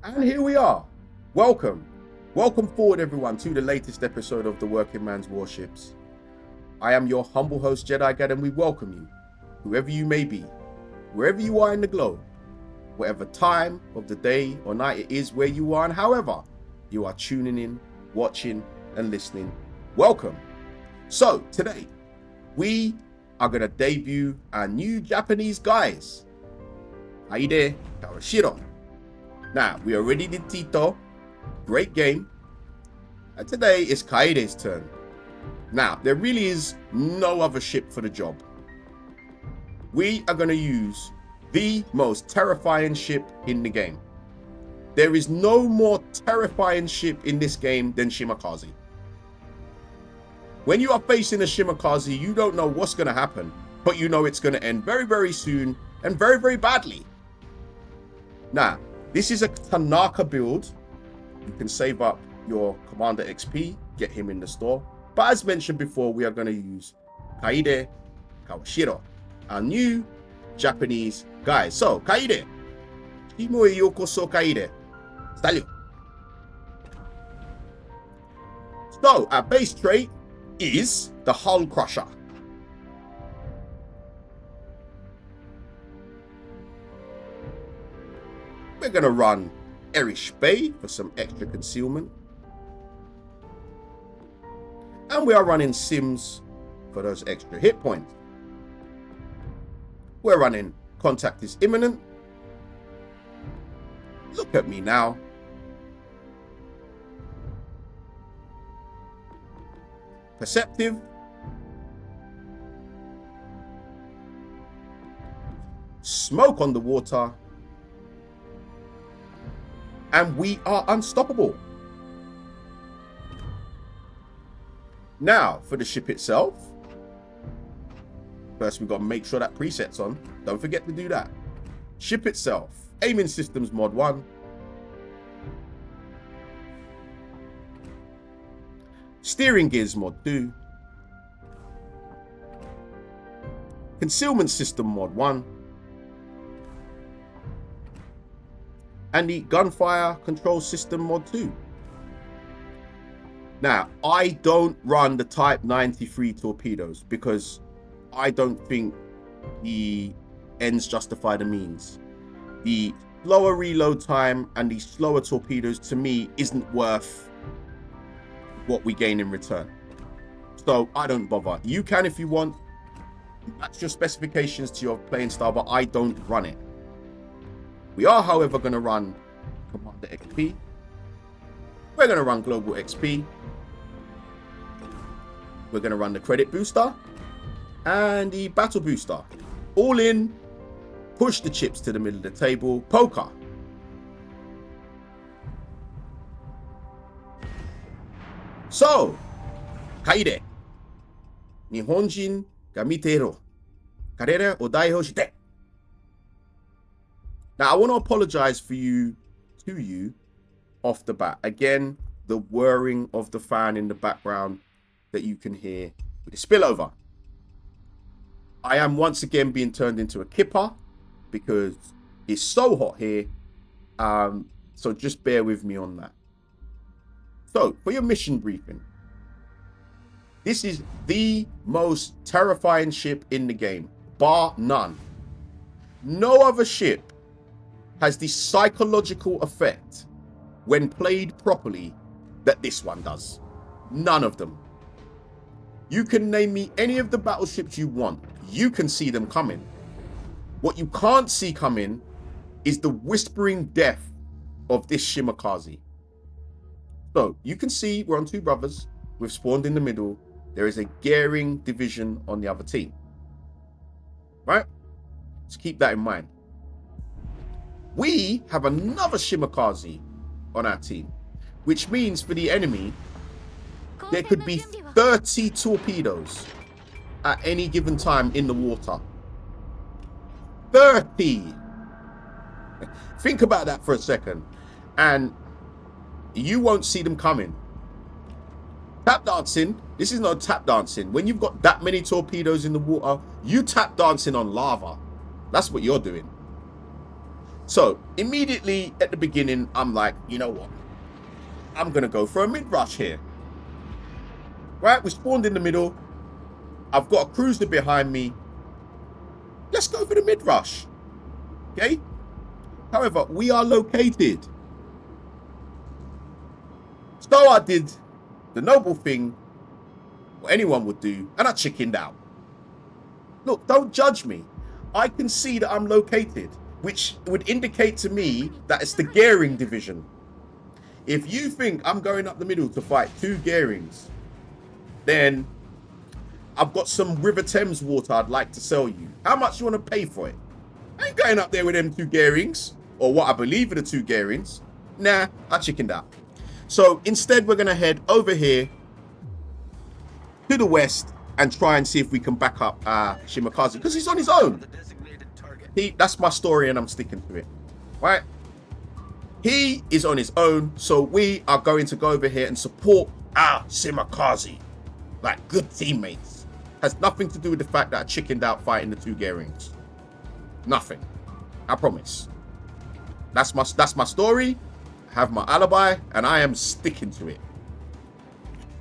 And here we are. Welcome forward everyone to the latest episode of the Working Man's Warships. I am your humble host Jedi Gad, and we welcome you, whoever you may be, wherever you are in the globe, whatever time of the day or night it is where you are, and however you are tuning in, watching and listening. Welcome. So today we are going to debut our new Japanese guys, Kaide Kawashiro. Now, we already did Tito, great game, and today is Kaide's turn. Now, there really is no other ship for the job. We are going to use the most terrifying ship in the game. There is no more terrifying ship in this game than Shimakaze. When you are facing a Shimakaze, you don't know what's going to happen, but you know it's going to end very, very soon and very, very badly. Now, this is a Tanaka build. You can save up your Commander XP, get him in the store. But as mentioned before, we are going to use Kaide Kawashiro, our new Japanese guy. So, Kaide. Shimo e yokoso Kaide. Stalio. So, our base trait is the Hull Crusher. We're going to run Erish Bay for some extra concealment. And we are running Sims for those extra hit points. We're running Contact is Imminent. Look at me now. Perceptive. Smoke on the water. And we are unstoppable. Now, for the ship itself. First, we've got to make sure that preset's on. Don't forget to do that. Ship itself. Aiming Systems Mod 1. Steering Gears Mod 2. Concealment System Mod 1. And the Gunfire Control System Mod 2. Now, I don't run the Type 93 torpedoes because I don't think the ends justify the means. The slower reload time and the slower torpedoes to me isn't worth what we gain in return. So I don't bother. You can if you want. That's your specifications to your playing style, but I don't run it. We are, however, going to run Commander XP. We're going to run Global XP. We're going to run the Credit Booster and the Battle Booster. All in, push the chips to the middle of the table, poker. So, Kaide. Nihonjin ga miteiro. Karere o daihou shite. Now, I want to apologize to you off the bat. Again, the whirring of the fan in the background that you can hear with the spillover. I am once again being turned into a kipper because it's so hot here. So just bear with me on that. So, for your mission briefing, this is the most terrifying ship in the game, bar none. No other ship has the psychological effect when played properly that this one does. None of them. You can name me any of the battleships you want. You can see them coming. What you can't see coming is the whispering death of this Shimakaze. So you can see we're on two brothers. We've spawned in the middle. There is a gearing division on the other team. Right? Let's keep that in mind. We have another Shimakaze on our team, which means for the enemy, there could be 30 torpedoes at any given time in the water. 30! Think about that for a second. And you won't see them coming. Tap dancing. This is not tap dancing. When you've got that many torpedoes in the water, you tap dancing on lava. That's what you're doing. So immediately at the beginning, I'm like, you know what? I'm going to go for a mid-rush here. Right? We spawned in the middle. I've got a cruiser behind me. Let's go for the mid-rush. Okay? However, we are located. So I did the noble thing what anyone would do, and I chickened out. Look, don't judge me. I can see that I'm located, which would indicate to me that it's the Gearing division. If you think I'm going up the middle to fight 2 Gearings, then I've got some River Thames water I'd like to sell you. How much you want to pay for it? I ain't going up there with them 2 Gearings, or what I believe are the 2 Gearings. Nah, I chickened out. So instead, we're going to head over here to the west and try and see if we can back up Shimakaze, because he's on his own. That's my story, and I'm sticking to it. Right? He is on his own, so we are going to go over here and support our Shimakaze. Like good teammates. Has nothing to do with the fact that I chickened out fighting the 2 Gearings. Nothing. I promise. That's my story. I have my alibi, and I am sticking to it.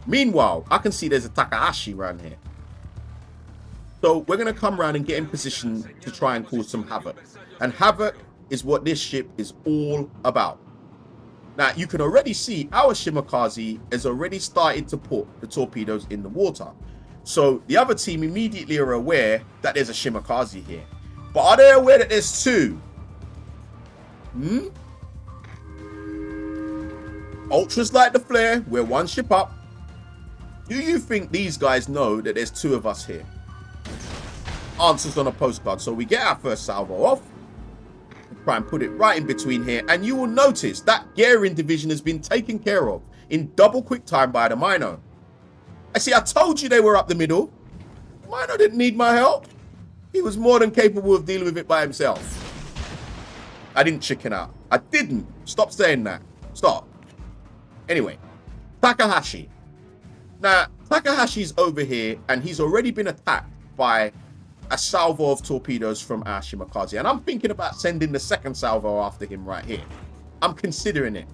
Meanwhile, I can see there's a Takahashi around here. So we're going to come around and get in position to try and cause some havoc. And havoc is what this ship is all about. Now, you can already see our Shimakaze has already started to put the torpedoes in the water. So the other team immediately are aware that there's a Shimakaze here. But are they aware that there's 2? Ultras like the flare. We're 1 ship up. Do you think these guys know that there's 2 of us here? Answers on a postcard. So we get our first salvo off. Try and put it right in between here. And you will notice that gearing division has been taken care of in double quick time by the Mino. I see, I told you they were up the middle. Mino didn't need my help. He was more than capable of dealing with it by himself. I didn't chicken out. I didn't. Stop saying that. Stop. Anyway, Takahashi. Now, Takahashi's over here, and he's already been attacked by a salvo of torpedoes from our Shimakaze. And I'm thinking about sending the second salvo after him right here. I'm considering it.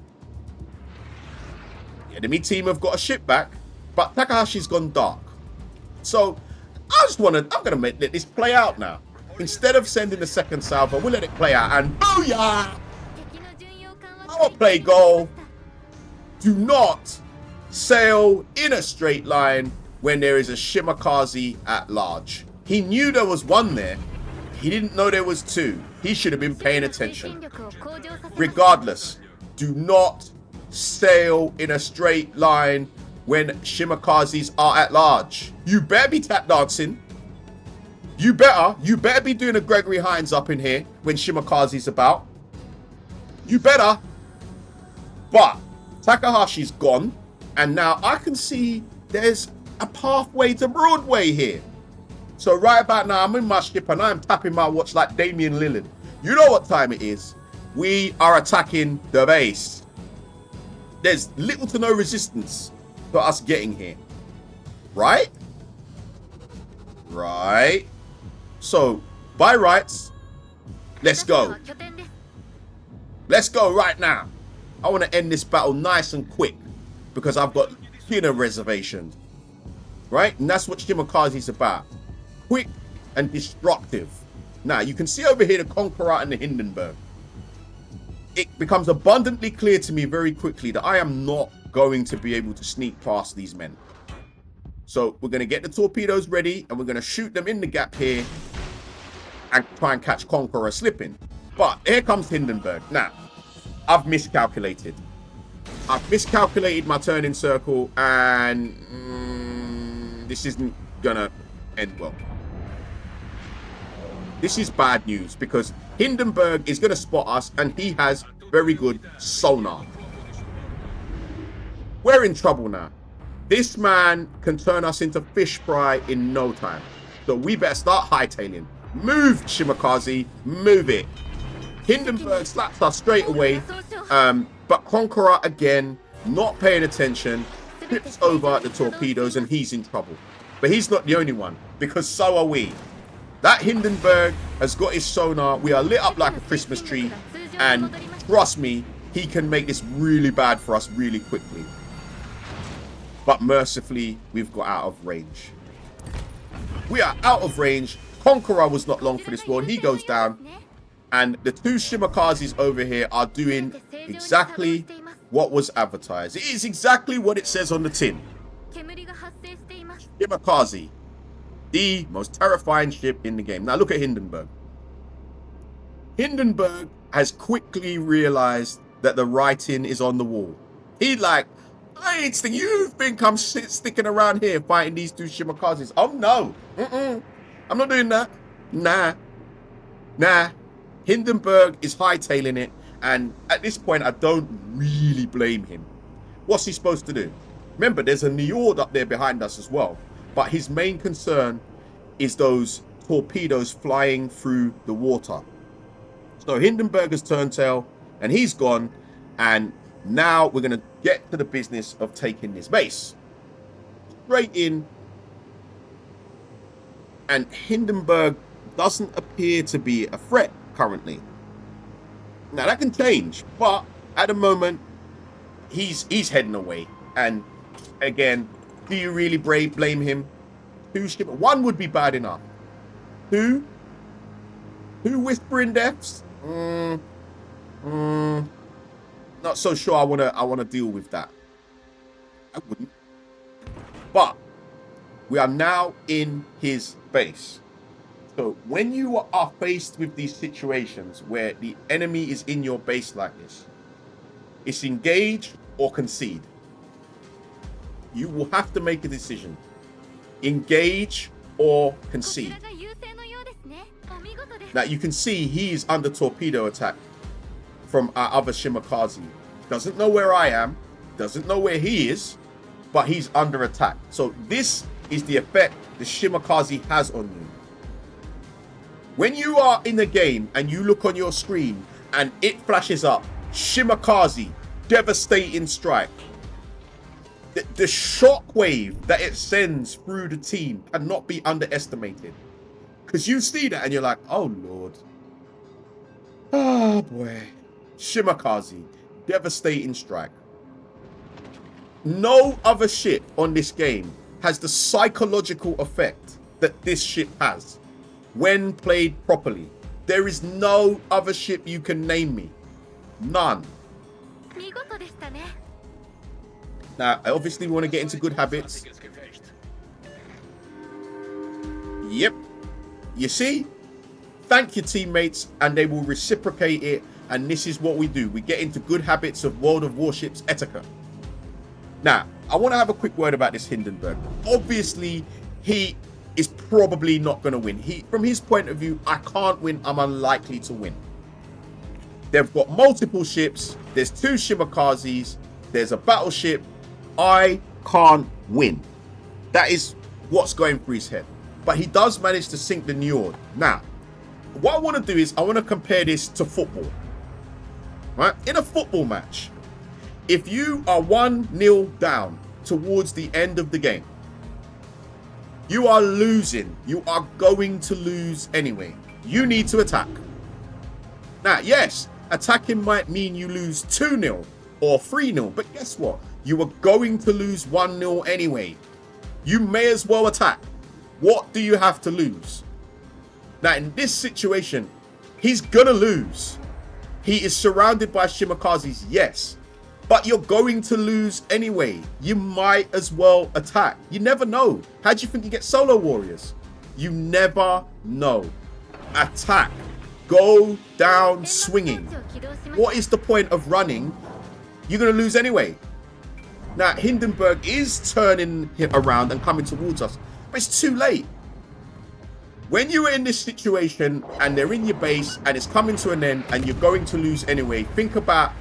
The enemy team have got a ship back, but Takahashi's gone dark. So, I'm going to let this play out now. Instead of sending the second salvo, we'll let it play out. And booyah! Power play goal. Do not sail in a straight line when there is a Shimakaze at large. He knew there was 1 there. He didn't know there was 2. He should have been paying attention. Regardless, do not sail in a straight line when Shimakazes are at large. You better be tap dancing. You better be doing a Gregory Hines up in here when Shimakaze's about. You better. But Takahashi's gone, and now I can see there's a pathway to Broadway here. So right about now, I'm in my ship and I'm tapping my watch like Damian Lillard. You know what time it is. We are attacking the base. There's little to no resistance for us getting here. Right? Right. So, by rights, let's go. Let's go right now. I want to end this battle nice and quick because I've got dinner reservations. Right? And that's what Shimakaze's about. Quick and destructive. Now, you can see over here the Conqueror and the Hindenburg. It becomes abundantly clear to me very quickly that I am not going to be able to sneak past these men. So we're going to get the torpedoes ready and we're going to shoot them in the gap here and try and catch Conqueror slipping. But here comes Hindenburg. Now, I've miscalculated. I've miscalculated my turning circle and this isn't going to end well. This is bad news because Hindenburg is going to spot us and he has very good sonar. We're in trouble now. This man can turn us into fish fry in no time. So we better start hightailing. Move, Shimakaze. Move it. Hindenburg slaps us straight away. But Conqueror, again, not paying attention, trips over the torpedoes and he's in trouble. But he's not the only one because so are we. That Hindenburg has got his sonar. We are lit up like a Christmas tree. And trust me, he can make this really bad for us really quickly. But mercifully, we've got out of range. We are out of range. Conqueror was not long for this world. He goes down. And the two Shimakazes over here are doing exactly what was advertised. It is exactly what it says on the tin. Shimakaze, the most terrifying ship in the game. Now look at Hindenburg. Hindenburg has quickly realized that the writing is on the wall. He like, I ain't sticking. You think I'm sticking around here fighting these two Shimakazes? Oh no. I'm not doing that. Nah. Hindenburg is hightailing it, and at this point, I don't really blame him. What's he supposed to do? Remember, there's a Njord up there behind us as well, but his main concern is those torpedoes flying through the water. So Hindenburg has turned tail, and he's gone, and now we're going to get to the business of taking this base. Straight in, and Hindenburg doesn't appear to be a threat currently. Now that can change, but at the moment he's heading away. And again, do you really blame him? One would be bad enough. Two whispering deaths? Not so sure I wanna deal with that. I wouldn't. But we are now in his base. So when you are faced with these situations where the enemy is in your base like this, it's engage or concede. You will have to make a decision. Engage or concede. Now you can see he is under torpedo attack from our other Shimakaze. Doesn't know where I am, doesn't know where he is, but he's under attack. So this is the effect the Shimakaze has on you. When you are in the game and you look on your screen and it flashes up, Shimakaze, devastating strike. The shockwave that it sends through the team cannot be underestimated. Because you see that and you're like, oh Lord. Oh boy. Shimakaze, devastating strike. No other ship on this game has the psychological effect that this ship has. When played properly. There is no other ship you can name me. None. Now, I obviously want to get into good habits. Yep. You see? Thank your teammates and they will reciprocate it. And this is what we do. We get into good habits of World of Warships etiquette. Now, I want to have a quick word about this Hindenburg. Obviously, he is probably not going to win. From his point of view, I can't win. I'm unlikely to win. They've got multiple ships. There's two Shimakazes. There's a battleship. I can't win. That is what's going through his head. But he does manage to sink the Njord. Now, what I want to do is I want to compare this to football. Right? In a football match, if you are 1-0 down towards the end of the game, you are losing. You are going to lose anyway. You need to attack. Now, yes, attacking might mean you lose 2-0 or 3-0, but guess what? You are going to lose 1-0 anyway. You may as well attack. What do you have to lose? Now, in this situation, he's gonna lose. He is surrounded by Shimakazes, yes. But you're going to lose anyway. You might as well attack. You never know. How do you think you get solo warriors? You never know. Attack. Go down swinging. What is the point of running? You're going to lose anyway. Now, Hindenburg is turning him around and coming towards us. But it's too late. When you are in this situation and they're in your base and it's coming to an end and you're going to lose anyway, think about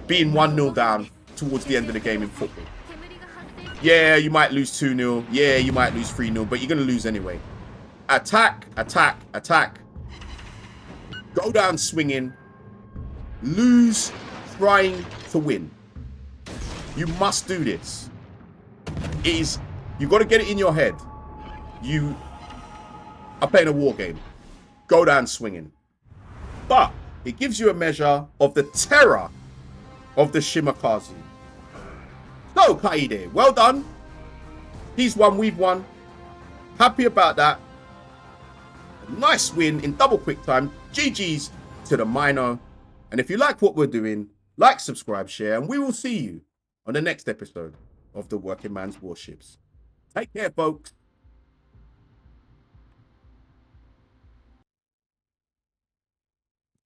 being 1-0 down towards the end of the game in football. Yeah, you might lose 2-0. Yeah, you might lose 3-0, but you're going to lose anyway. Attack, attack, attack. Go down swinging. Lose trying to win. You must do this. You've got to get it in your head. You are playing a war game. Go down swinging. But It gives you a measure of the terror of the Shimakaze. So, Kaede, well done. He's won, we've won. Happy about that. A nice win in double quick time. GG's to the Mino. And if you like what we're doing, like, subscribe, share, and we will see you on the next episode of the Working Man's Warships. Take care, folks.